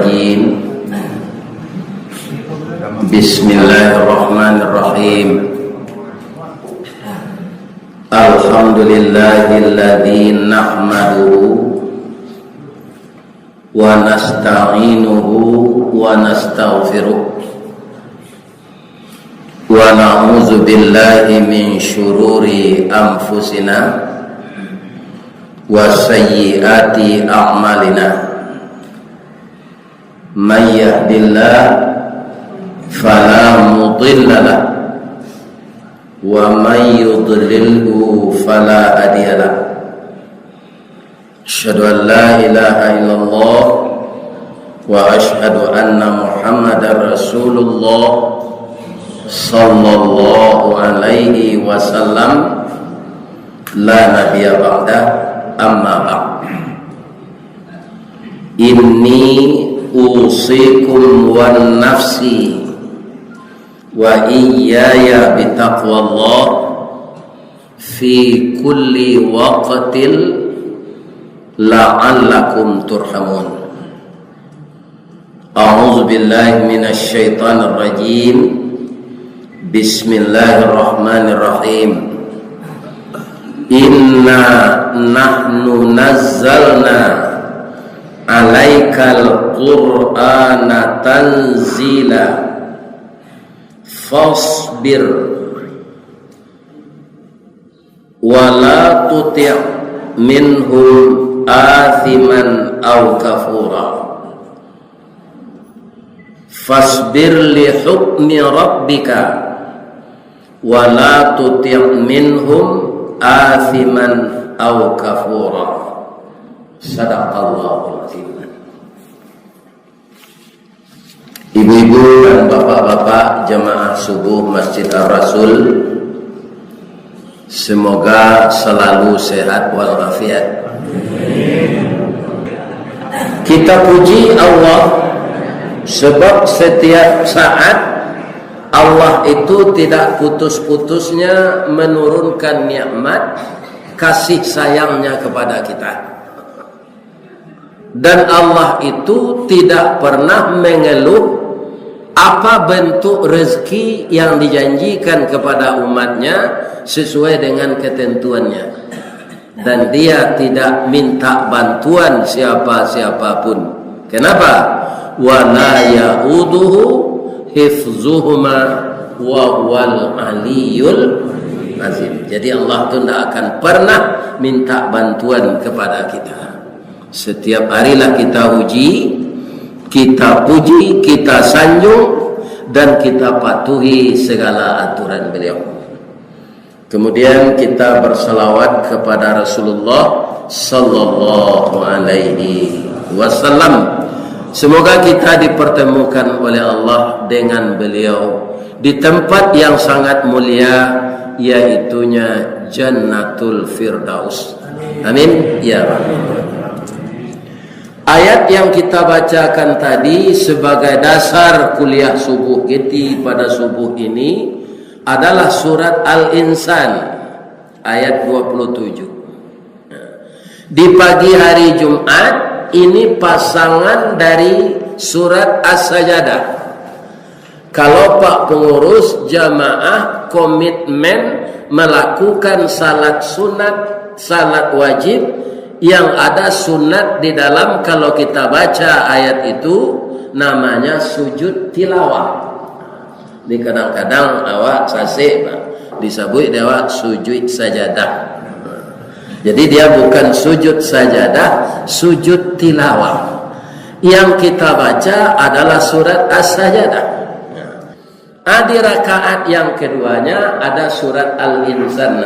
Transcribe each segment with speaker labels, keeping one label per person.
Speaker 1: الرجيم بسم الله الرحمن الرحيم الحمد لله الذي نحمده ونستعينه ونستغفره ونعوذ بالله من شرور أنفسنا وسيئات أعمالنا من يهد الله فلا مضل له ومن يضلله فلا هادي له أشهد أن لا إله إلا الله وأشهد أن محمدا رسول الله صلى الله عليه وسلم لا نبي بعده أما بعد إني أوصيكم والنفسي وإياي بتقوى الله في كل وقت لعلكم ترحمون أعوذ بالله من الشيطان الرجيم بسم الله الرحمن الرحيم إنا نحن نزلنا عليك القرآن تنزيلا فاصبر ولا تطع منهم آثما أو كفورا فاصبر لحكم ربك ولا تطع منهم آثما أو كفورا صدق الله العظيم. Ibu-ibu dan bapak-bapak jamaah subuh Masjid Ar-Rasul, semoga selalu sehat walafiat. Kita puji Allah sebab setiap saat Allah itu tidak putus-putusnya menurunkan nikmat kasih sayangnya kepada kita. Dan Allah itu tidak pernah mengeluh apa bentuk rezeki yang dijanjikan kepada umatnya sesuai dengan ketentuannya. Dan dia tidak minta bantuan siapa-siapapun. Kenapa? Wa la ya'uduhu hifzuhuma wa huwal aliyul azim. Jadi Allah itu tidak akan pernah minta bantuan kepada kita. Setiap harilah kita uji, kita puji, kita sanjung, dan kita patuhi segala aturan beliau. Kemudian kita berselawat kepada Rasulullah sallallahu alaihi wasallam. Semoga kita dipertemukan oleh Allah dengan beliau di tempat yang sangat mulia, yaitunya Jannatul Firdaus. Amin ya rabbal. Ayat yang kita bacakan tadi sebagai dasar kuliah subuh kita pada subuh ini adalah surat Al-Insan ayat 27. Di pagi hari Jumat ini pasangan dari surat As-Sajadah. Kalau Pak pengurus jamaah komitmen melakukan salat sunat, salat wajib yang ada sunat di dalam, kalau kita baca ayat itu namanya sujud tilawah. Di kadang-kadang awak sase disebut dewa sujud sajadah. Jadi dia bukan sujud sajadah, sujud tilawah. Yang kita baca adalah surat As-Sajadah. Di rakaat yang keduanya ada surat Al-Insan.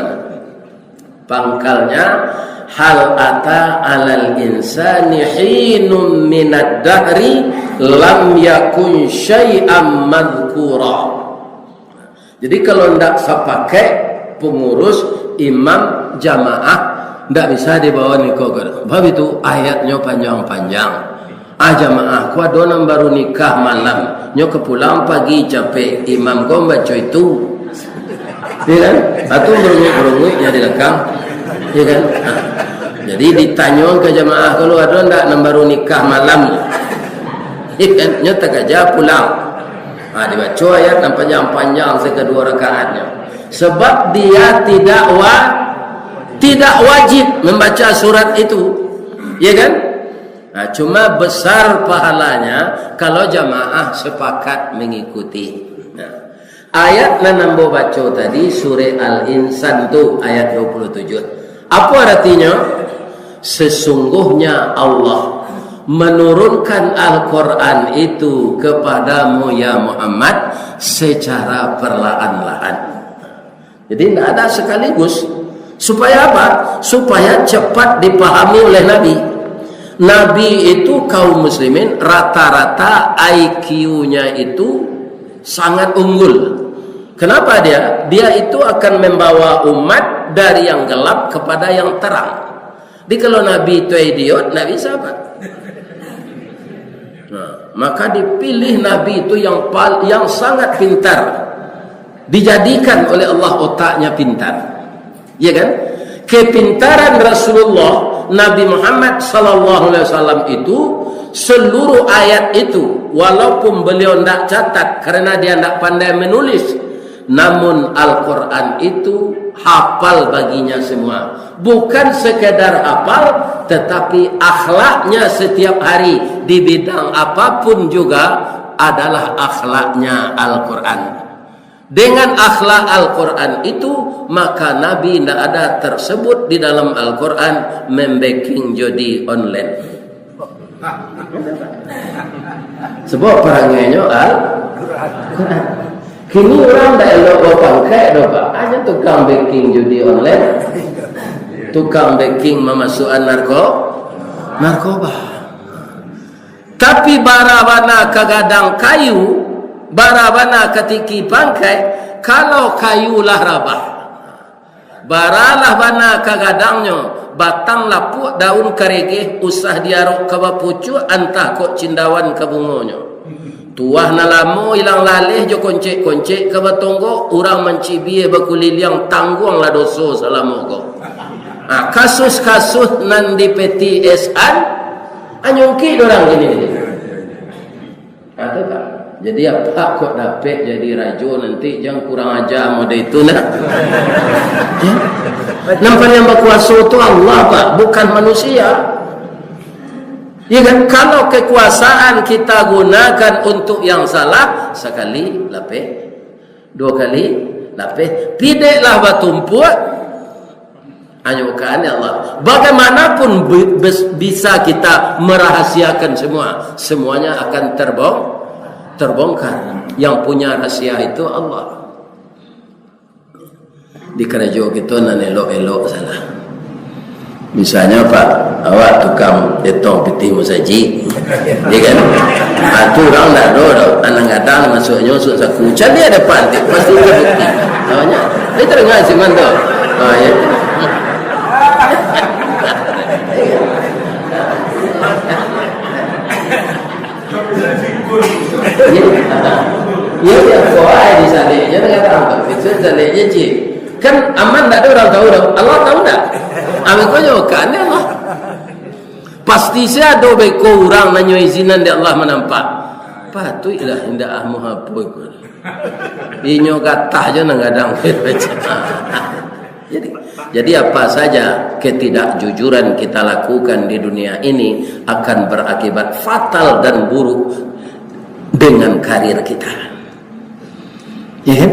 Speaker 1: Pangkalnya hal ata alal insani hinum minad dahri lam yakun syai'am madhkura. Jadi kalau ndak pakai pengurus imam jamaah ndak bisa dibawa nikah. Bab itu ayatnya panjang-panjang. Jamaah ku adonam baru nikah malam, nyo kepulang pagi capek, imam kau baca itu. Ya kan? Atau berunguk-berunguknya di lekang. Ya kan? Jadi ditanya ke jamaah kalau ada ndak baru nikah malam. Ikan nyata aja pulang. Dibaca ayat yang panjang-panjang sekedua rakaatnya. Sebab dia tidak wajib membaca surat itu, ya kan? Cuma besar pahalanya kalau jamaah sepakat mengikuti. Ayat yang nambo baca tadi surah Al-Insan tu ayat 27. Apa artinya? Sesungguhnya Allah menurunkan Al-Quran itu kepadamu ya Muhammad secara perlahan-lahan. Jadi tidak ada sekaligus. Supaya apa? Supaya cepat dipahami oleh Nabi. Nabi itu kaum muslimin rata-rata IQ-nya itu sangat unggul. Kenapa dia? Dia itu akan membawa umat dari yang gelap kepada yang terang. Jadi kalau Nabi itu idiot, tidak bisa apa? Maka dipilih Nabi itu yang sangat pintar, dijadikan oleh Allah otaknya pintar, ya kan? Kepintaran Rasulullah Nabi Muhammad SAW itu seluruh ayat itu, walaupun beliau tidak catat karena dia tidak pandai menulis, namun Al-Quran itu hafal baginya semua. Bukan sekedar hafal, tetapi akhlaknya setiap hari di bidang apapun juga adalah akhlaknya Al-Quran. Dengan akhlak Al-Quran itu, maka Nabi tidak ada tersebut di dalam Al-Quran membacking jodi online. Sebab perangainya Al-Quran. Kini orang tak elok berpangkat dah, hanya tukang backing judi online, tukang backing memasukkan narkoba. Tapi barabana kagadang kayu, barabana ketiki pangkai, kalau kayu lah rabah, baralah bana kagadangnya batang lapuk daun karege usah diarok ke bapucu antah kok cindawan ke bungonya. Tuah na lamo ilang laleh jo koncek-koncek ke batonggo, orang mencibie bakulil yang tangguang lah doso salamogo. Kasus-kasus nan di PTSan anyongki dorang gini. Ada tak? Jadi apa kok dapat jadi rajo nanti jangan kurang ajar mode itu nak. Nampak yang berkuasa itu Allah Pak, bukan manusia. Ya kan? Kalau kekuasaan kita gunakan untuk yang salah, sekali lapeh, dua kali lapeh, pideklah batumpuak, anyukan ya Allah. Bagaimanapun bisa kita merahasiakan semuanya akan terbongkar. Yang punya rahasia itu Allah. Di kerajaan kita nan elok-elok salah. Misalnya Pak, awak tukang detong peti musaji, ya kan? Itu orang tak ada, anak-anak masuknya masuk saku. Cari ada pantik, pasti ada bukti. Namanya, ini terdengar si mantu. Ya. Ya, kau di sana, jangan kata apa. Itu sana je. Kan aman tak ada orang tahu dah. Allah tahu tak? Amin kau jawabkan ya Allah. Pasti saya ada beko orang nanyo izinan di Allah menampak. Patutlah indah ahmu hapoi ko. Inyo kata aja nang gadang. Jadi apa saja ketidakjujuran kita lakukan di dunia ini akan berakibat fatal dan buruk dengan karir kita. Ya kan?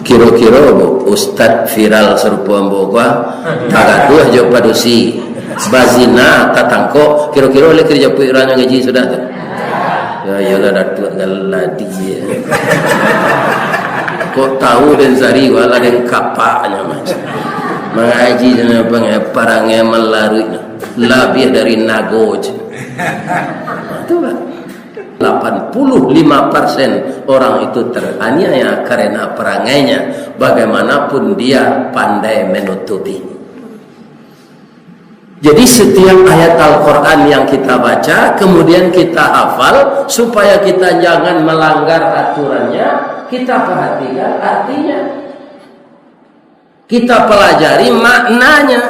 Speaker 1: Kira-kira ustad viral serupa boga tagaduh jo padusi bazina tatangko kira-kira oleh kerja piranya ngaji sudah tu. Ya lah datuk galadi. Kok tahu dan sari wala den kapaknya macam. Mengaji dengan parangnya melarut lebih dari nagoj. Itu lah. 85% orang itu teraniaya karena perangainya, bagaimanapun dia pandai menutupi. Jadi setiap ayat Al-Quran yang kita baca, kemudian kita hafal, supaya kita jangan melanggar aturannya, kita perhatikan artinya. Kita pelajari maknanya,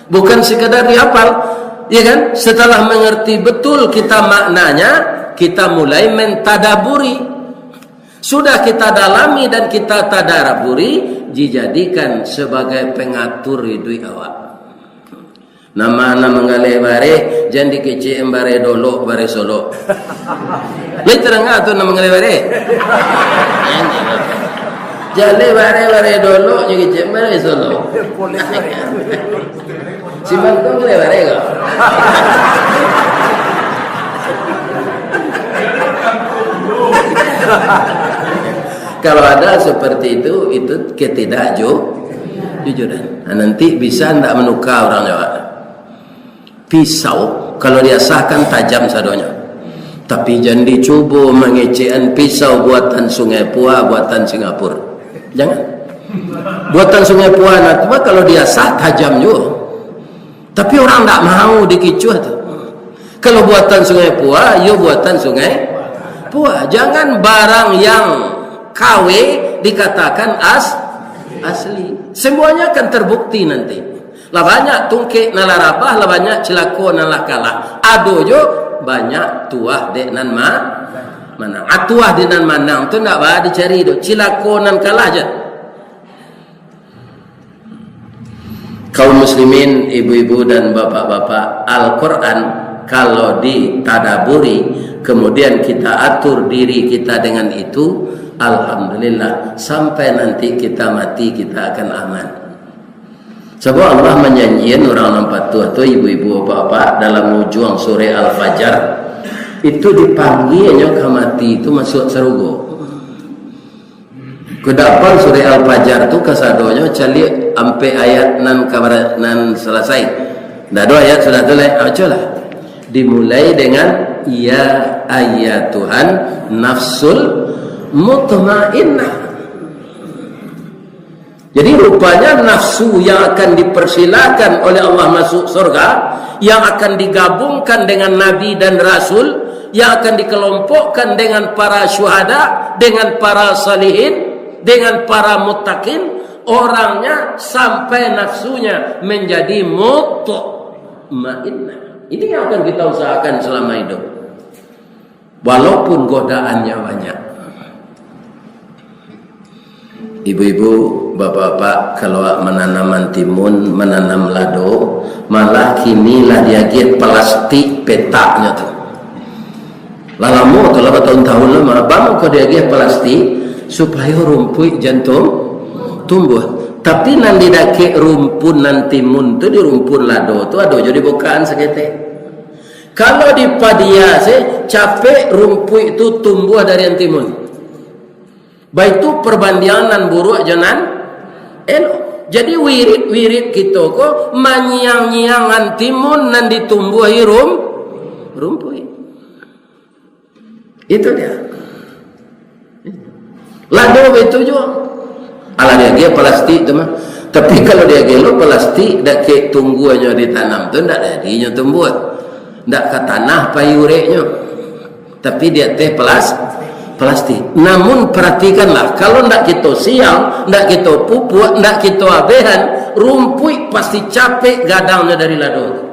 Speaker 1: bukan sekadar dihafal. ya kan? Setelah mengerti betul kita maknanya, kita mulai mentadaburi. Sudah kita dalami dan kita tadaburi, dijadikan sebagai pengatur hidup awak. Nama menggale bare, jangan dikece bare dolo bare solo. Ni terangah tu nama menggale bare. Jale bare dolo, jangan kece bare solo. Si Bantong menggale bare kau. Kalau ada seperti itu ketidakjujuran. Nah, nanti bisa tidak menukar orang Jawa. Pisau kalau dia sahkan tajam sadonya, tapi jangan dicoba mengecekan pisau buatan Sungai Pua, buatan Singapura. Jangan. Buatan Sungai Pua nanti kalau dia sah tajam juga, tapi orang tak mau dikicuh tu. Kalau buatan Sungai Pua, yo buatan Sungai Pua. Jangan barang yang KW dikatakan asli. Semuanya akan terbukti nanti. Lah banyak tungkek nalarabah, lah banyak celako nalah kalah. Ado jo banyak tuah dek nan mana. Atuah di nan manang tu ndak bah dicari do. Celako nan kalah je. Kaum muslimin, ibu-ibu dan bapak-bapak, Al-Qur'an kalau ditadaburi, kemudian kita atur diri kita dengan itu, alhamdulillah, sampai nanti kita mati kita akan aman. Sebab Allah menyanyikan orang nampak tua tu, ibu-ibu bapak, dalam ujung sore Al-Fajr itu dipanggilnya ke mati itu masuk serugo. Kedapan sore Al-Fajr tu kasadonya cali sampai ayat nan kabar nan selesai. Dah dua ayat sudah tu lah. Dimulai dengan ya ayat Tuhan nafsul mutmainnah. Jadi rupanya nafsu yang akan dipersilakan oleh Allah masuk surga, yang akan digabungkan dengan Nabi dan Rasul, yang akan dikelompokkan dengan para syuhada, dengan para salihin, dengan para muttaqin, orangnya sampai nafsunya menjadi mutmainnah. Ini yang akan kita usahakan selama hidup. Walaupun godaannya banyak. Ibu-ibu, bapak-bapak, kalau menanam timun, menanam lado, malah kini lah dia get plastik petaknya tu. Lalamu tu lah tahun-tahun lama, bang kau dia get plastik supaya rumput jantung tumbuh. Tapi nanti dake rumpun nanti timun tu di rumpun lado tu ada jadi bukaan seketek. Kalau di padia capek rumput itu tumbuh dari yang timun. Baik itu perbandingan buruk jangan elok. Jadi wirid-wirid kita kok manyiang-nyiangan timun nan ditumbuhi rumput. Itu dia. Lado itu juga. Ala dia plastik tu mah. Tapi kalau dia gelo plastik dak ke tunggu aja ditanam tu ndak jadinya tumbuh. Ndak ke tanah payureknya. Tapi dia teh plastik. Namun perhatikanlah, kalau ndak kita siang, ndak kita pupuk, ndak kita abehan, rumput pasti capek gadangnya dari lado.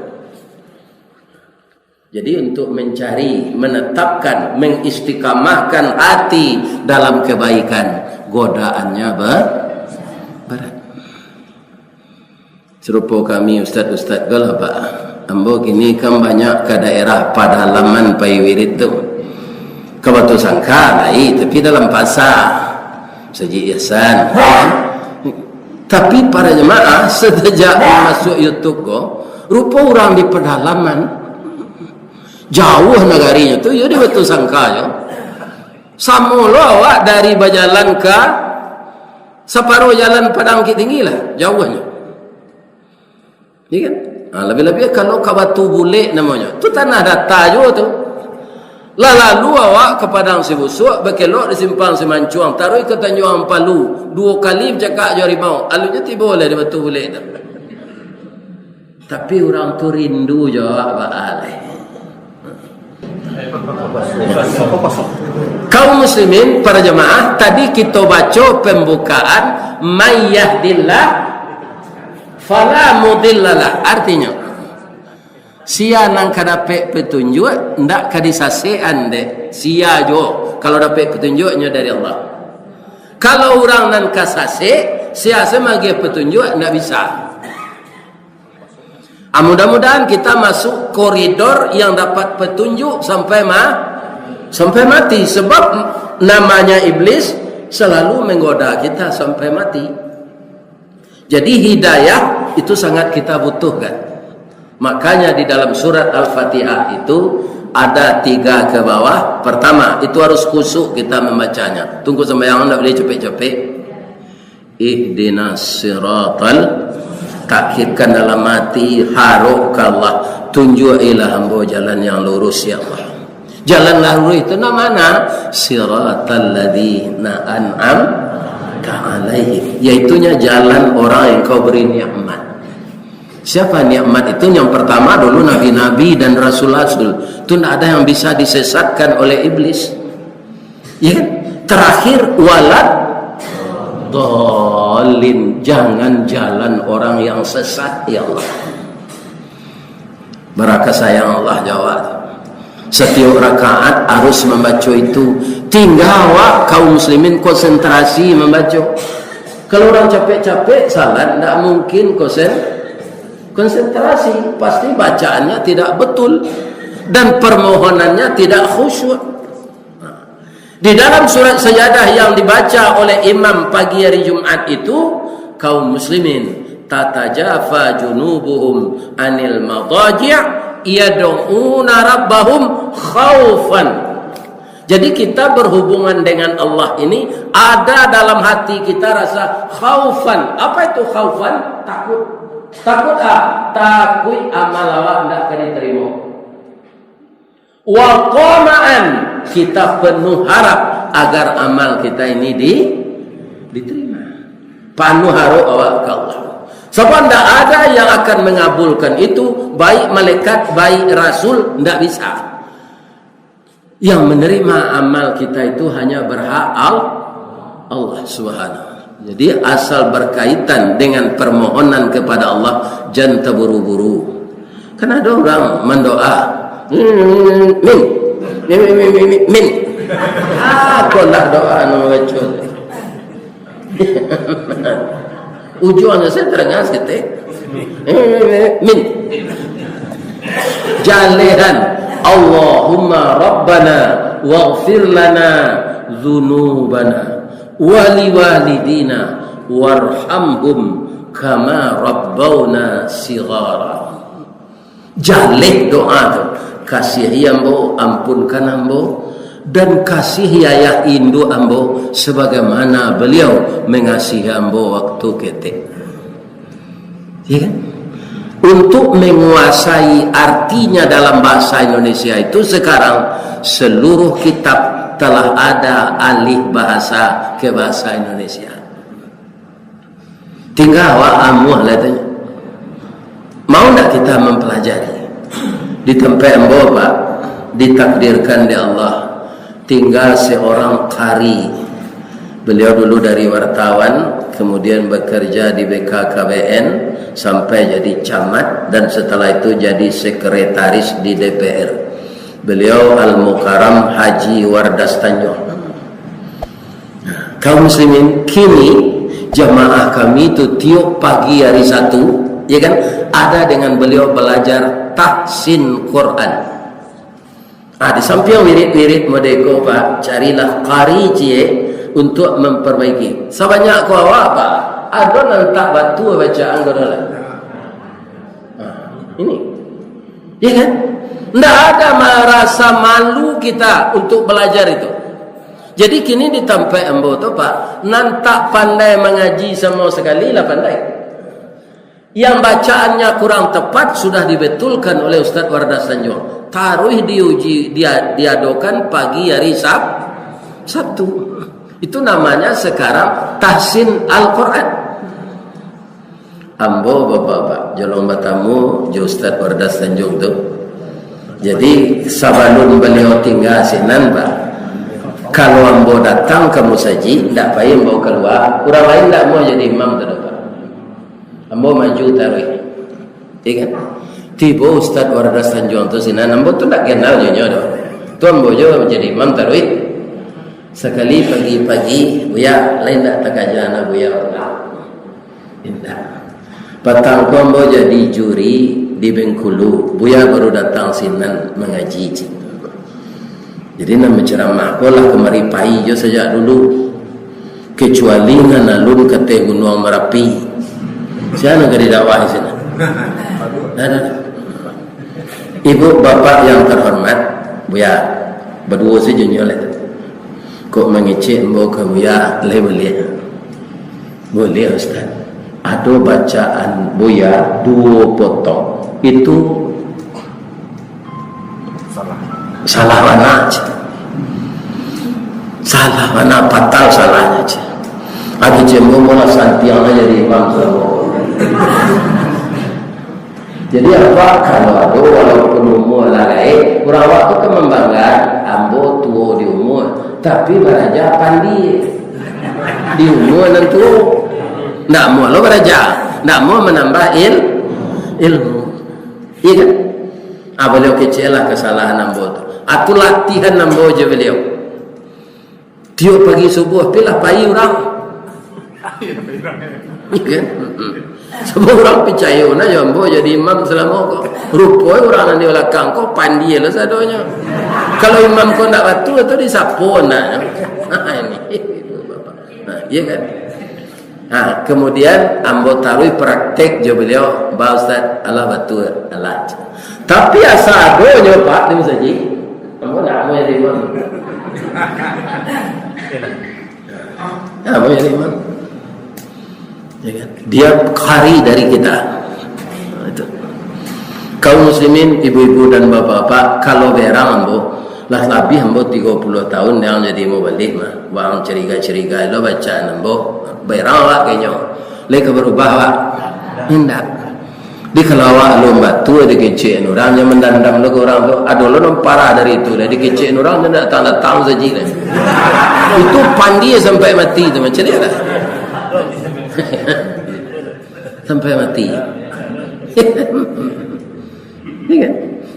Speaker 1: Jadi untuk mencari, menetapkan, mengistiqamahkan hati dalam kebaikan, godaannya berat. Serupa kami ustaz-ustaz galah Pak. Ambo kini kan banyak ke daerah pedalaman paywirid tu. Kabatu sangka naik, tapi dalam pasar Saji Ihsan. Tapi para jemaah sejak masuk YouTube kok, rupa orang di pedalaman jauh negarinya tu, jadi betul sangka je. Samula awak dari Bajalan ke separuh jalan Padang Bukit Tinggi lah, jauhnya. Iya kan? Nah, lebih-lebih kalau ke Batu Bule namanya, tu tanah data juga tu. Lalu awak ke Padang Sibusuk, berkelok di Simpang Semancuang, taruh ke Tanjung Palu, 2 kali bercakap je harimau, alunya tiba boleh di Batu Bule tu. Tapi orang tu rindu je awak baalai. Kaum muslimin, para jemaah, tadi kita baca pembukaan may yahdillah fala mudhillalah. Artinya Sia nang kadape petunjuk ndak kadisasean dek. Sia jo kalau dapat petunjuknya dari Allah. Kalau orang nan kasase, sia semage petunjuk ndak bisa. Mudah-mudahan kita masuk koridor yang dapat petunjuk sampai mati, sebab namanya iblis selalu menggoda kita sampai mati. Jadi hidayah itu sangat kita butuhkan. Makanya di dalam surat Al-Fatihah itu ada 3 ke bawah. Pertama, itu harus khusyuk kita membacanya. Tunggu sembahyang, tidak boleh capek-capek. Ihdinas siratal, takhirkan dalam hati, harukallah, tunjukilah hamba jalan yang lurus ya Allah. Jalan lurus itu namanya siratal ladzina an'amta alaihim, yaitunya jalan orang yang kau beri nikmat. Siapa nikmat itu? Yang pertama dulu nabi-nabi dan rasul-rasul. Itu tidak ada yang bisa disesatkan oleh iblis. Ya kan? Terakhir walad dolin, jangan jalan orang yang sesat ya Allah. Baraka sayang Allah jawab. Setiap rakaat harus membaca itu. Tinggal kaum muslimin konsentrasi membaca. Kalau orang capek-capek salat tidak mungkin konsentrasi, pasti bacaannya tidak betul dan permohonannya tidak khusyuk. Di dalam surat sajadah yang dibaca oleh imam pagi hari Jumat itu, kaum muslimin tatajafa junubuhum anil madaji' yad'una rabbahum khaufan. Jadi kita berhubungan dengan Allah ini ada dalam hati kita rasa khaufan. Apa itu khaufan? Takut. Takut takut amal awak tidak akan diterima. Wa qama'an, kita penuh harap agar amal kita ini diterima. Penuh harap awak ke Allah. Sebab tidak ada yang akan mengabulkan itu, baik malaikat, baik rasul, tidak bisa. Yang menerima amal kita itu hanya berhak Allah Subhanahu. Jadi asal berkaitan dengan permohonan kepada Allah, jangan terburu-buru. Karena ada orang mendoa min aku nak doa nama baca ujungnya saya terengah sikit min jalehan Allahumma rabbana waghfir lana dzunubana wali walidina warhamhum kama rabbawna sighara. Jaleh doa tu, kasihi ambo, ampunkan ambo, dan kasihi ayah induk ambo sebagaimana beliau mengasihi ambo waktu ketik. Ya kan? Untuk menguasai artinya dalam bahasa Indonesia itu sekarang seluruh kitab telah ada alih bahasa ke bahasa Indonesia. Tinggal amuah katanya. Mau tak kita mempelajari? Di tempat Mbak ditakdirkan di Allah tinggal seorang qari. Beliau dulu dari wartawan, kemudian bekerja di BKKBN sampai jadi camat, dan setelah itu jadi sekretaris di DPR. Beliau Al-Mukarram Haji Wardas Tanjung. Kaum muslimin, kini jamaah kami itu tiap pagi hari Sabtu, ya kan, ada dengan beliau belajar tahsin Quran. Di samping wirid-wirid modeko Pak, carilah qari cie untuk memperbaiki. Sebanyak kau apa? Ada nantak batu bacaan godolan. Ini, ya kan? Tidak ada merasa malu kita untuk belajar itu. Jadi kini di tempat embo tu Pak, nantak pandai mengaji sama sekali lah pandai. Yang bacaannya kurang tepat sudah dibetulkan oleh Ustaz Wardas Tanjung. Taruh diuji, diadakan pagi hari Sabtu. Itu namanya sekarang tahsin Al-Quran. Ambo bapak-bapak, jolong batamu, jo Ustaz Wardas Tanjung tu. Jadi sabalun beliau tinggal sinan Pak, kalau ambo datang ke musaji, tidak payah ambo keluar, orang lain tidak mau jadi imam tu Pak. Ambo maju taruh, iya kan? tiba Ustaz Wardas Tanjung tu sini nampak tu tak kenal nyonya doh. Tuan bojo menjadi imam tarawih. Sekali pagi-pagi buya lain tak takaja anak buya indah. Petang tuan bojo jadi juri di Bengkulu. Buya baru datang sinan mengaji. Jadi nak menceramah pola kemari pai jo sejak dulu. Kecuali ngan alun kate Gunung Merapi. Siapa nak dakwah di sana? Ibu bapak yang terhormat, Buya, berdua saja nyoleh. Kok mengecek mbok ke Buya, boleh Ustaz. Ada bacaan Buya 2 potong. Itu salah mana aja. Salah mana fatal salahnya aja. Aku cuma mula santiang aja di imam semua. Jadi apa kalau ada walaupun umur lalai, kurang waktu kan membanggakan ambo tua di umur, tapi beraja pandi di umur tentu. Nak mau lo beraja, nak mau menambah ilmu. Iya kan? Beliau kecil lah kesalahan ambo tu. Atu latihan ambo je beliau. Tiap pagi subuh pilah pai orang. Iya kan? Semua orang percaya na jambo jadi imam selama kau rupoi orang yang di belakang kau pandi lah sadonya. Kalau imam kau nak batu itu disapon na. Ini bapak. Iya kan? Kemudian ambo tarui praktek je beliau ba Ustaz Allah batu Allah. Tapi asa adonya Pak ni saja. Ambo nak mau jadi imam. Mau jadi imam. Ya kan? Dia kari dari kita. Itu. Kaum muslimin, ibu-ibu dan bapak-bapak, kalau berang ambo lah lebih ambo 30 tahun yang jadi mubalik mah. Bang ceriga-ceriga lo bacaan ambo berang lah kayaknya. Leka berubah lah. Hendak. Di kalau awak lo batu ada kecek orang yang mendandam lo ke orang tu, ada lo parah dari itu. Dari kecek orang dia datang saja kan. Itu pandi sampai mati tu macam dia lah. Sampai mati.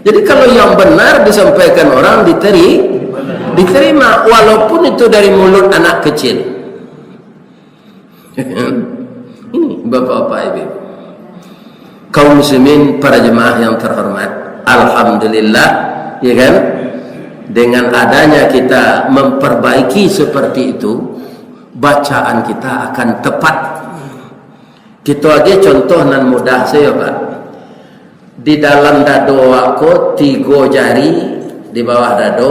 Speaker 1: Jadi kalau yang benar disampaikan orang diterima walaupun itu dari mulut anak kecil. Ini bapak-bapak ibu, kaum muslimin, para jemaah yang terhormat, alhamdulillah, ya kan, dengan adanya kita memperbaiki seperti itu, bacaan kita akan tepat. Kita aja contoh nan mudah saya Pak. Di dalam dado aku 3 jari di bawah dado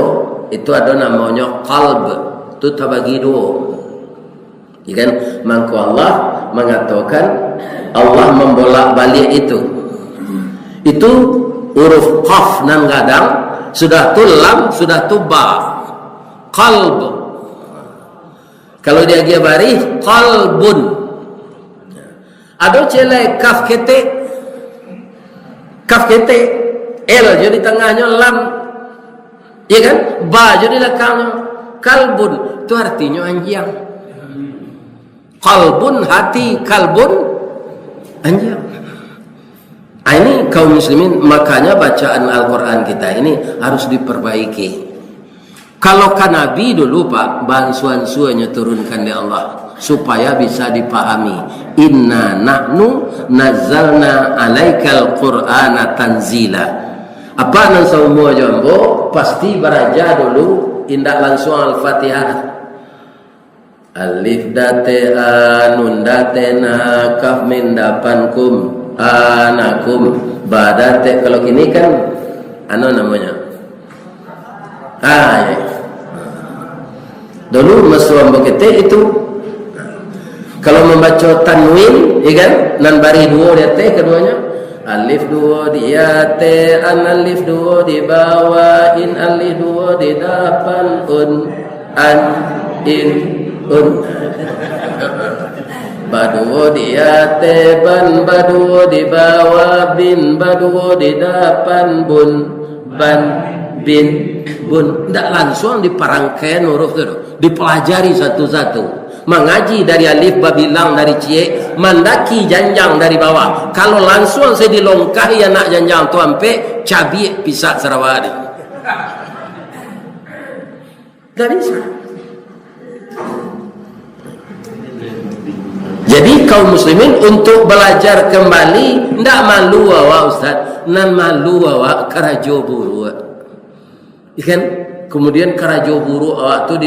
Speaker 1: itu ada namanya qalb. Itu terbagi 2. Ya kan? Maka Allah mengatakan Allah membolak-balik itu. Itu huruf qaf nan gadang sudah tu lam sudah tu ba. Qalb. Kalau dia bari qalbun. Ada celai kaf ketik L jadi tengahnya lam, ya kan, ba jadi belakangnya kalbun, itu artinya anjing. Kalbun hati, kalbun anjing. Ini kaum muslimin, makanya bacaan Al-Quran kita ini harus diperbaiki. Kalau kan Nabi dulu Pak, bansuan-suanya turunkan dari Allah supaya bisa dipahami. Inna nahnu nazzalna alaikal qur'ana tanzila. Apa nan semua jambo pasti beraja dulu indak langsung Al-Fatihah. Alif date nun date na kaf min dapankum anakum badate. Kalau kini kan namanya ya. Dulu masuk begitu itu. Kalau membaca tanwin, ya kan? Nan bari 2 dia teh keduanya. Alif 2 di te, an alif 2 di bawah, in alif 2 di depan, an in Badu di te, ban badu di bawah, bin badu di depan, bun ban bin bun. Tidak langsung diparangkan huruf itu, dipelajari satu-satu. mengaji dari alif babilang dari cie, mendaki janjang dari bawah. Kalau langsung saya dilongkahi anak janjang tu ampe cabi pisah Sarawak. Tak bisa. Jadi kaum muslimin untuk belajar kembali, ndak malu awak Ustaz, nan malu awak karajo buru. Ikan kemudian karajo buru awak tu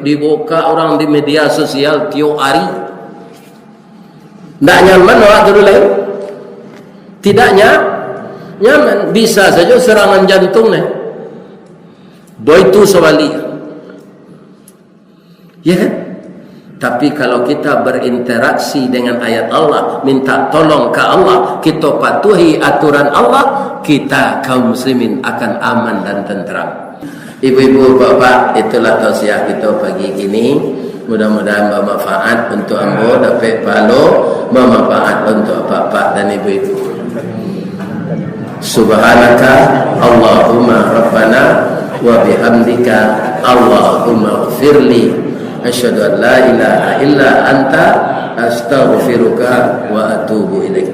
Speaker 1: dibuka orang di media sosial tiap hari. Ndak nyaman awak tu dulu. Tidak nyaman, bisa saja serangan jantung nih. Doi tu sewali. Ya kan? Tapi kalau kita berinteraksi dengan ayat Allah, minta tolong ke Allah, kita patuhi aturan Allah, kita kaum muslimin akan aman dan tentram. Ibu-ibu, bapak, itulah tausiah kita pagi ini. Mudah-mudahan bermanfaat untuk ambo, dapat pahala, bermanfaat untuk bapak dan ibu-ibu. Subhanaka Allahumma Rabbana wa bihamdika Allahumma ighfirli. Asyhadu an la ilaha illa anta astaghfiruka wa atubu ilaik.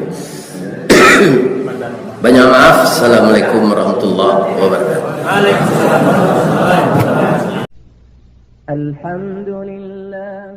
Speaker 1: Banyak maaf. Assalamualaikum warahmatullahi wabarakatuh. Waalaikumsalam. Alhamdulillah.